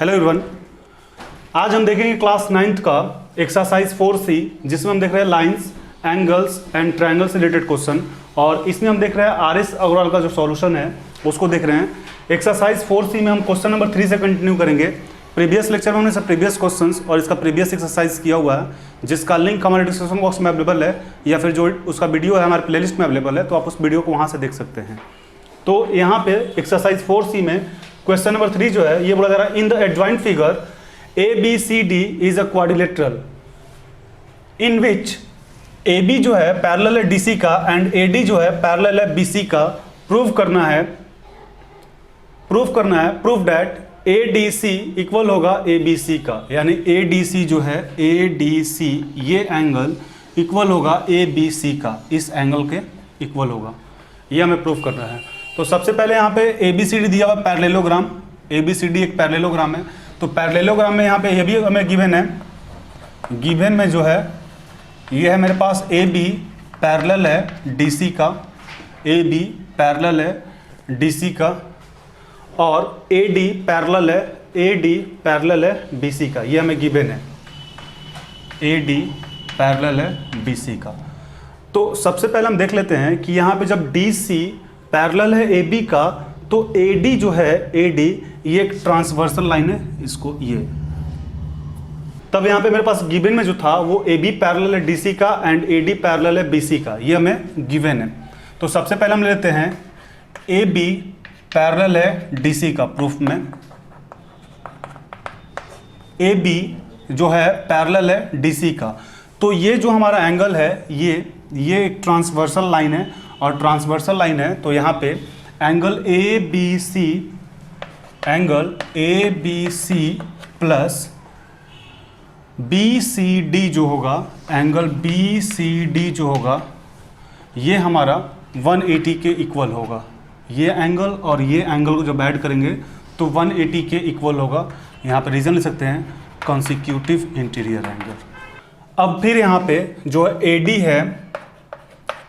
Hello everyone, आज हम देखेंगे क्लास 9th का एक्सरसाइज 4C जिसमें हम देख रहे हैं लाइंस, एंगल्स एंड ट्रायंगल से रिलेटेड क्वेश्चन। और इसमें हम देख रहे हैं आर.एस. अग्रवाल का जो सॉल्यूशन है उसको देख रहे हैं। एक्सरसाइज 4C में हम क्वेश्चन नंबर 3 से कंटिन्यू करेंगे। प्रीवियस लेक्चर में हमने सब प्रीवियस क्वेश्चंस और इसका प्रीवियस एक्सरसाइज किया हुआ है, जिसका लिंक हमारे डिस्क्रिप्शन बॉक्स में अवेलेबल है, या फिर जो उसका वीडियो है हमारे प्लेलिस्ट में अवेलेबल है, तो आप उस वीडियो को वहाँ से देख सकते हैं। तो यहाँ पे एक्सरसाइज 4C में क्वेश्चन नंबर 3 जो है ये बोला जा रहा है, in the adjoint figure ABCD is a quadrilateral in which AB जो है पैरेलल है DC का एंड AD जो है पैरेलल है BC का। प्रूव करना है प्रूव दैट ADC इक्वल होगा ABC का, यानी ADC जो है ADC ये एंगल इक्वल होगा ABC का, इस एंगल के इक्वल होगा, ये हमें प्रूव करना है। तो सबसे पहले यहाँ पे ABCD दिया हुआ पैरेललोग्राम, ABCD एक पैरेललोग्राम है। तो पैरेललोग्राम में यहाँ पे ये भी हमें गिवन है, गिवन में जो है ये है मेरे पास AB पैरेलल है DC का, AB पैरेलल है DC का, और AD पैरेलल है BC का, ये हमें गिवन है, AD पैरेलल है BC का। तो सबसे पहले हम देख लेते हैं कि यहाँ पे जब DC पैरेलल है AB का, तो AD जो है AD ये एक ट्रांसवर्सल लाइन है, इसको ये। तब यहाँ पे मेरे पास गिवन में जो था वो AB पैरेलल है DC का एंड AD पैरेलल है BC का, ये हमें गिवन है। तो सबसे पहले हम लेते हैं AB पैरेलल है DC का। प्रूफ में AB जो है पैरेलल है DC का, तो ये जो हमारा एंगल है ये एक ट्रांसवर्सल लाइन है, और ट्रांसवर्सल लाइन है तो यहाँ पे एंगल ABC प्लस BCD जो होगा, एंगल BCD जो होगा ये हमारा 180 के इक्वल होगा। ये एंगल और ये एंगल को जब ऐड करेंगे तो 180 के इक्वल होगा। यहाँ पे रीजन ले सकते हैं कॉन्सिक्यूटिव इंटीरियर एंगल। अब फिर यहाँ पे जो AD है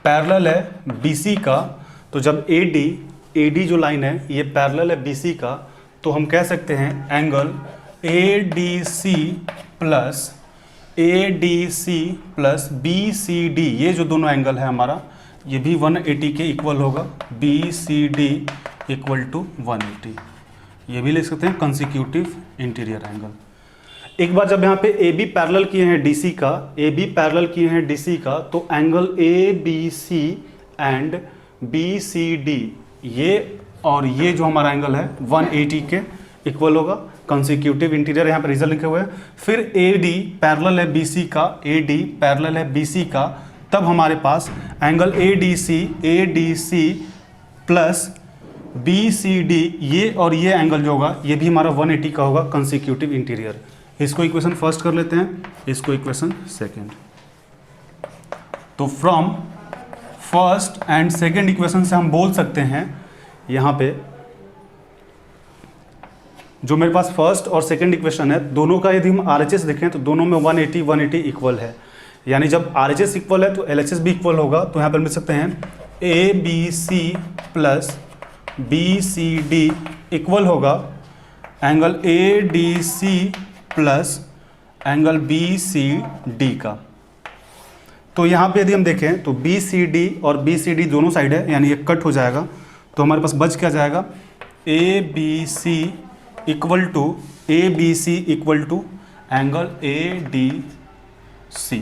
पैरेलल है BC का, तो जब AD जो लाइन है ये पैरेलल है BC का, तो हम कह सकते हैं एंगल ADC प्लस BCD, ये जो दोनों एंगल है हमारा ये भी 180 के इक्वल होगा। BCD इक्वल टू 180, ये भी लिख सकते हैं कॉन्सिक्यूटिव इंटीरियर एंगल। एक बार जब यहाँ पे AB पैरेलल किए हैं DC का, AB पैरेलल किए हैं DC का, तो एंगल ABC एंड BCD ये और ये जो हमारा एंगल है 180 के इक्वल होगा, कॉन्सिक्यूटिव इंटीरियर यहाँ पे रीजन लिखे हुए हैं। फिर AD पैरेलल है BC का, AD पैरेलल है BC का, तब हमारे पास एंगल ADC प्लस BCD ये और ये एंगल जो होगा ये भी हमारा 180 का होगा, कॉन्सिक्यूटिव इंटीरियर। इसको इक्वेशन फर्स्ट कर लेते हैं, इसको इक्वेशन सेकंड। तो from first and second equation से हम बोल सकते हैं, यहाँ पे जो मेरे पास फर्स्ट और सेकंड इक्वेशन है दोनों का यदि हम RHS देखें तो दोनों में 180 इक्वल है, यानी जब RHS इक्वल है तो LHS भी इक्वल होगा। तो यहाँ पर मिल सकते हैं ABC प्लस BCD इक्वल होगा angle ADC plus angle BCD का। तो यहाँ पे यदि हम देखें तो BCD और BCD दोनों साइड है, यानी ये कट हो जाएगा, तो हमारे पास बच क्या जाएगा ABC equal to angle ADC।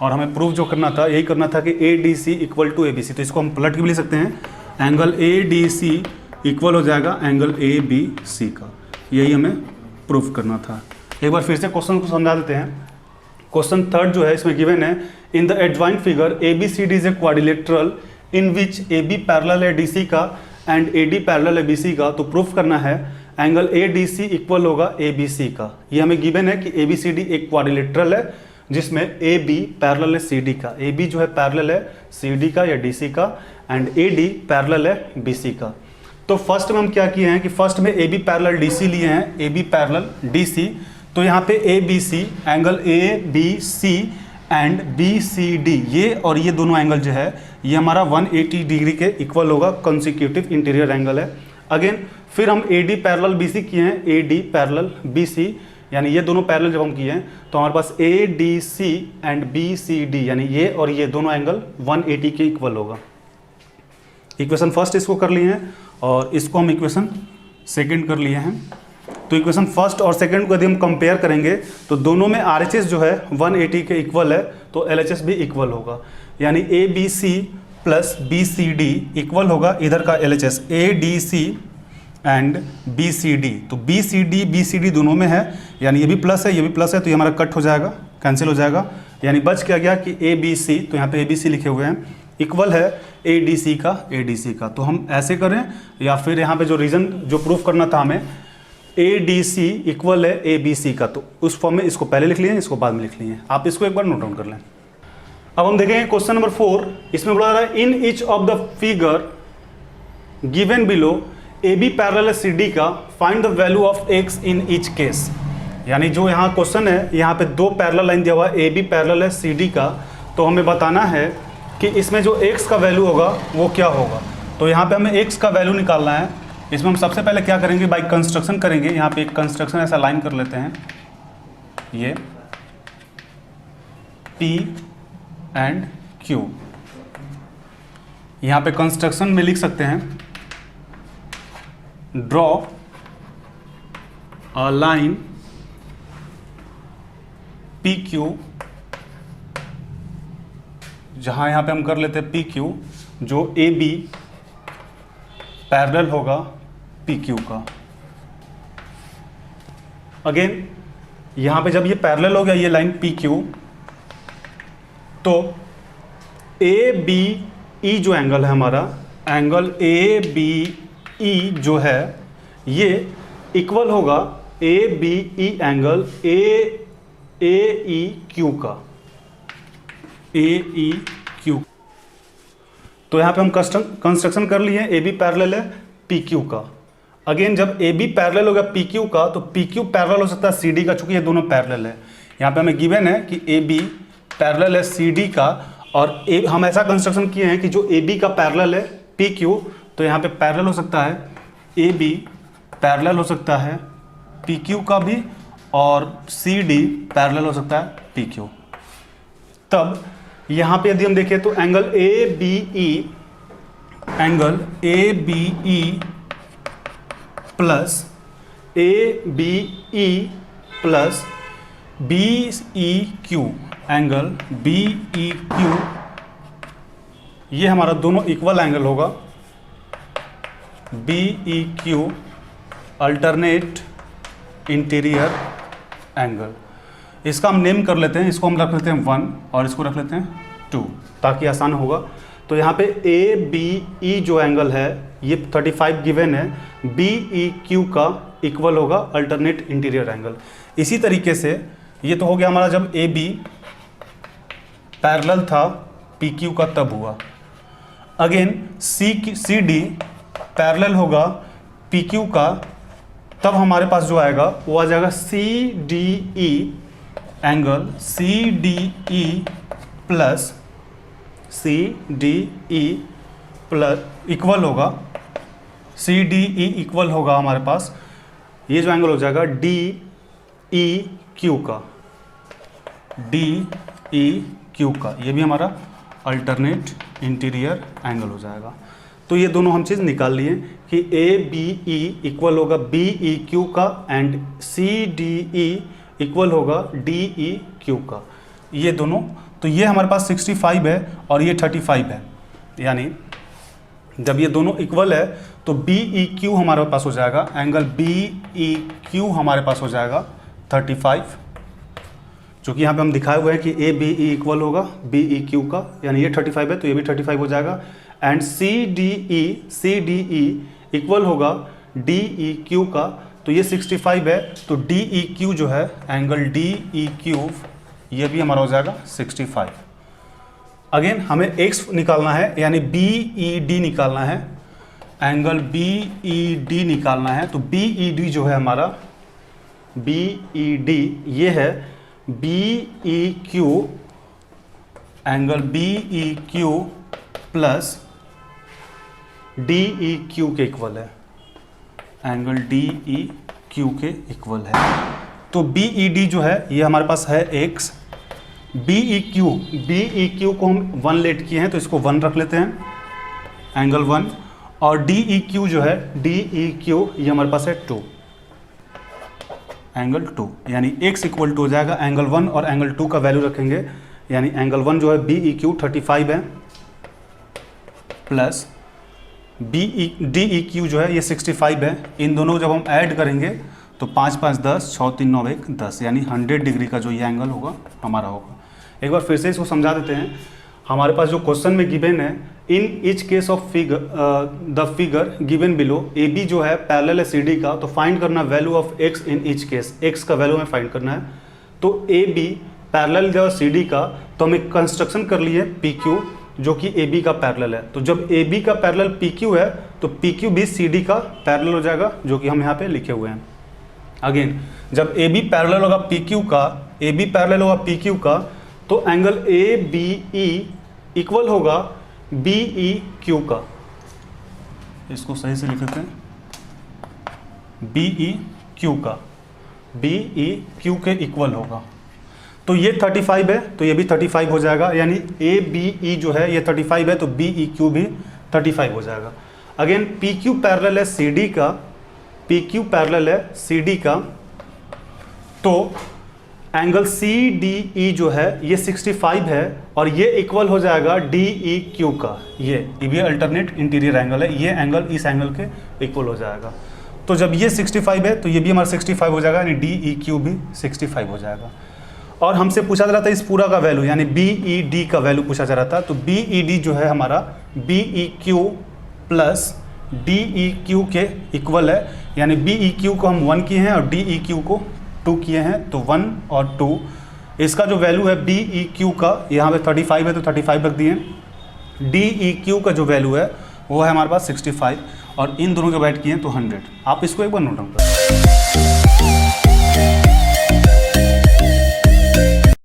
और हमें प्रूफ जो करना था यही करना था कि ADC इक्वल टू ABC, तो इसको हम पलट के भी लिख सकते हैं, एंगल ADC इक्वल हो जाएगा एंगल ABC का। यही हमें प्रूफ करना था। एक बार फिर से क्वेश्चन को समझा देते हैं। क्वेश्चन थर्ड जो है इसमें गिवन है, in the adjoint figure ABCD is a quadrilateral in which AB parallel है DC का एंड AD पैरेलल है BC का। तो प्रूफ करना है एंगल ADC इक्वल होगा ABC का। ये हमें गिवन है कि ABCD एक क्वाड्रिलेटरल है जिसमें AB पैरेलल है CD का, AB जो है पैरेलल है CD का या DC का, एंड AD पैरेलल है BC का। तो फर्स्ट में हम क्या किए हैं कि फर्स्ट में AB पैरेलल DC लिए हैं, AB पैरेलल DC। तो यहाँ पे ABC angle ABC and BCD ये और ये दोनों एंगल जो है ये हमारा 180 डिग्री के इक्वल होगा, कंसेक्यूटिव इंटीरियर एंगल है। अगेन फिर हम A D parallel B C किए हैं, A D parallel B C, यानी ये दोनों पैरेलल जब हम किए हैं तो हमारे पास A D C and B C D, यानी ये और ये दोनों एंगल 180 के इक्वल होगा। इक्वेशन फर्स्ट इसको कर लिए हैं और इसको हम इक्वेशन सेकंड कर लिए हैं। तो इक्वेशन फर्स्ट और सेकंड को यदि हम कंपेयर करेंगे तो दोनों में RHS जो है 180 के इक्वल है, तो LHS भी इक्वल होगा, यानी A B C plus B C D equal होगा इधर का LHS A D C and B C D. तो बी सी डी दोनों में है, यानी ये भी प्लस है ये भी प्लस है, तो ये हमारा कट हो जाएगा, कैंसिल हो जाएगा, यानी बच क्या गया कि ए बी सी, तो यहाँ पे ए बी सी लिखे हुए हैं, इक्वल है ए डी सी का। तो हम ऐसे करें या फिर यहाँ पे जो रीज़न जो प्रूफ करना था हमें, ए डी सी इक्वल है ए बी सी का, तो उस फॉर्म में इसको पहले लिख लिए, इसको बाद में लिख लिए। आप इसको एक बार नोट डाउन कर लें। अब हम देखेंगे क्वेश्चन नंबर 4, इसमें बोला जा रहा है in each of the figure given below A B parallel C D का find the value of X in each case. यानी जो यहाँ क्वेश्चन है, यहाँ पे दो पैरेलल लाइन दिया हुआ है, ए बी पैरेलल है सी डी का, तो हमें बताना है कि इसमें जो x का वैल्यू होगा वो क्या होगा। तो यहाँ पे हमें x का वैल्यू निकालना है। इसमें हम सबसे पहले क्या करेंगे, बाई कंस्ट्रक्शन करेंगे। यहाँ पे एक कंस्ट्रक्शन ऐसा लाइन कर लेते हैं, ये P एंड Q। यहाँ पे कंस्ट्रक्शन में लिख सकते हैं ड्रॉ अ लाइन PQ, जहाँ यहाँ पे हम कर लेते हैं PQ, जो AB पैरेलल होगा PQ का। अगेन यहाँ पे जब ये पैरेलल हो गया ये लाइन PQ, तो ABE जो एंगल है हमारा, एंगल ABE जो है ये इक्वल होगा ABE एंगल AEQ का, AEQ। तो यहाँ पे हम कंस्ट्रक्शन कर लिए, AB पैरेलल है PQ का। अगेन जब AB पैरेलल हो गया PQ का, तो PQ पैरेलल हो सकता है CD का, चूंकि ये दोनों पैरेलल है। यहाँ पे हमें गिवन है कि AB पैरेलल है CD का, और हम ऐसा कंस्ट्रक्शन किए हैं कि जो AB का पैरेलल है PQ, तो यहाँ पे पैरेलल हो सकता है AB पैरेलल हो सकता है PQ का भी, और CD पैरेलल हो सकता है PQ। तब यहाँ पे यदि हम देखें तो angle ABE plus ABE plus BEQ, angle BEQ, ये हमारा दोनों इक्वल एंगल होगा। BEQ अल्टरनेट इंटीरियर एंगल, इसका हम नेम कर लेते हैं, इसको हम रख लेते हैं 1 और इसको रख लेते हैं 2 ताकि आसान होगा। तो यहाँ पे ABE जो एंगल है ये 35 गिवन है, BEQ का इक्वल होगा अल्टरनेट इंटीरियर एंगल। इसी तरीके से ये तो हो गया हमारा जब AB पैरेलल था PQ का तब हुआ। अगेन CD पैरेलल होगा PQ का, तब हमारे पास जो आएगा वो आ जाएगा CDE, angle CDE plus equal होगा, CDE इक्वल होगा हमारे पास, ये जो एंगल हो जाएगा DEQ का, DEQ का, ये भी हमारा अल्टरनेट इंटीरियर एंगल हो जाएगा। तो ये दोनों हम चीज़ निकाल लिए कि ABE इक्वल होगा BEQ का एंड CDE इक्वल होगा DEQ का, ये दोनों। तो ये हमारे पास 65 है और ये 35 है, यानी जब ये दोनों इक्वल है तो BEQ हमारे पास हो जाएगा, एंगल BEQ हमारे पास हो जाएगा 35, चूँकि यहाँ पे हम दिखाए हुए हैं कि ABE इक्वल होगा BEQ का, यानी ये 35 है तो ये भी 35 हो जाएगा, एंड CDE इक्वल होगा DEQ का, तो ये 65 है, तो DEQ जो है एंगल DEQ ये भी हमारा हो जाएगा 65। अगेन हमें x निकालना है, यानी BED निकालना है, एंगल BED निकालना है। तो BED जो है हमारा BED ये है BEQ, angle BEQ plus DEQ के इक्वल है, एंगल डी ई क्यू के इक्वल है। तो बी ई डी जो है ये हमारे पास है x, बी ई क्यू को हम 1 लेट किए हैं तो इसको 1 रख लेते हैं, एंगल 1, और डी ई क्यू जो है डी ई क्यू ये हमारे पास है 2, एंगल 2, यानी x इक्वल टू हो जाएगा एंगल 1 और एंगल 2 का वैल्यू रखेंगे, यानी एंगल 1 जो है बी ई क्यू 35 है, प्लस डी ई क्यू जो है ये 65 है। इन दोनों को जब हम ऐड करेंगे तो 5 5 10, 6 3 9 1 10, यानी 100 डिग्री का जो ये एंगल होगा हमारा होगा। एक बार फिर से इसको समझा देते हैं। हमारे पास जो क्वेश्चन में गिवन है, in each case of the figure given below, A B जो है पैरेलल है सी डी का, तो फाइंड करना value of X in each case, x का वैल्यू हमें फाइंड करना है। तो ए बी पैरेलल जो सी डी का, तो हम एक कंस्ट्रक्शन कर लिए पी क्यू जो कि ए बी का पैरेलल है। तो जब ए बी का पैरेलल पी क्यू है तो पी क्यू भी सी डी का पैरेलल हो जाएगा, जो कि हम यहाँ पे लिखे हुए हैं। अगेन जब ए बी पैरेलल होगा पी क्यू का, ए बी पैरेलल होगा पी क्यू का, तो angle A B E equal होगा बी ई क्यू का। इसको सही से लिख देते हैं, बी ई क्यू का, बी ई क्यू के इक्वल होगा। तो ये 35 है तो ये भी 35 हो जाएगा, यानी ए बी ई जो है ये 35 है तो बी ई क्यू भी 35 हो जाएगा। अगेन पी क्यू पैरेलल है सी डी का, पी क्यू पैरेलल है सी डी का, तो एंगल सी डी ई जो है ये 65 है और ये इक्वल हो जाएगा डी ई क्यू का। ये भी अल्टरनेट इंटीरियर एंगल है, ये एंगल इस एंगल के इक्वल हो जाएगा। तो जब ये 65 है तो ये भी हमारा 65 हो जाएगा, यानी डी ई क्यू भी 65 हो जाएगा। और हमसे पूछा जा रहा था इस पूरा का वैल्यू, यानी बी ई डी का वैल्यू पूछा जा रहा था। तो बी ई डी जो है हमारा B E Q plus D E Q के इक्वल है, यानी बी ई क्यू को हम 1 किए हैं और डी ई क्यू को 2 किए हैं, तो 1 और 2। इसका जो वैल्यू है बी ई क्यू का, यहाँ पे 35 है तो 35 रख दिए, डी ई क्यू का जो वैल्यू है वो है हमारे पास 65, और इन दोनों के बैठ किए हैं तो 100। आप इसको एक बार नोट डाउन करें।